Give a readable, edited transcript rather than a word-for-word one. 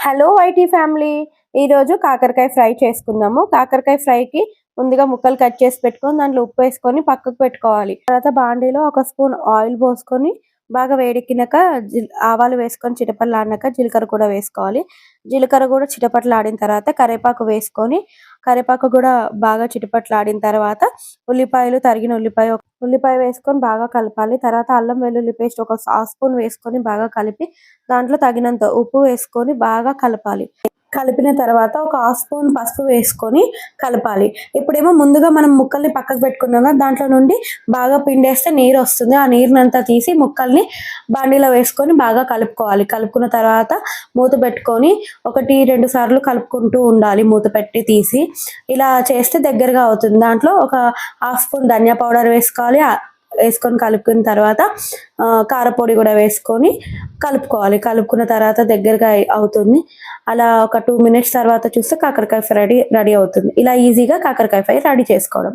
Hello YT family. ఈరోజు కాకరకాయ fry చేసుకుందాము. కాకరకాయ ఫ్రైకి ముందుగా ముక్కలు కట్ చేసి పెట్టుకొని దాంట్లో ఉప్పు వేసుకొని పక్కకు పెట్టుకోవాలి. తర్వాత బాండీలో ఒక స్పూన్ ఆయిల్ పోసుకొని బాగా వేడెక్కినాక ఆవాలు వేసుకొని చిటపటలాడినాక జీలకర్ర కూడా వేసుకోవాలి. జీలకర్ర కూడా చిటపటలాడిన తర్వాత కరివేపాకు వేసుకొని కరివేపాకు కూడా బాగా చిటపటలాడిన తర్వాత ఉల్లిపాయలు తరిగిన ఉల్లిపాయ వేసుకొని బాగా కలపాలి. తర్వాత అల్లం వెల్లుల్లి పేస్ట్ ఒక హాఫ్ స్పూన్ వేసుకొని బాగా కలిపి దాంట్లో తగినంత ఉప్పు వేసుకొని బాగా కలపాలి. కలిపిన తర్వాత ఒక హాఫ్ స్పూన్ పసుపు వేసుకొని కలపాలి. ఇప్పుడేమో ముందుగా మనం ముక్కల్ని పక్కకు పెట్టుకున్నాం, దాంట్లో నుండి బాగా పిండేస్తే నీరు వస్తుంది. ఆ నీరునంతా తీసి ముక్కల్ని బాండీలో వేసుకొని బాగా కలుపుకోవాలి. కలుపుకున్న తర్వాత మూత పెట్టుకొని 1-2 సార్లు కలుపుకుంటూ ఉండాలి. మూత పెట్టి తీసి ఇలా చేస్తే దగ్గరగా అవుతుంది. దాంట్లో ఒక హాఫ్ స్పూన్ ధనియా పౌడర్ వేసుకోవాలి. వేసుకొని కలుపుకున్న తర్వాత కారపొడి కూడా వేసుకొని కలుపుకోవాలి. కలుపుకున్న తర్వాత దగ్గరగా అవుతుంది. అలా ఒక 2 మినిట్స్ తర్వాత చూస్తే కాకరకాయ ఫ్రై రెడీ అవుతుంది. ఇలా ఈజీగా కాకరకాయ ఫ్రై రెడీ చేసుకోవడం.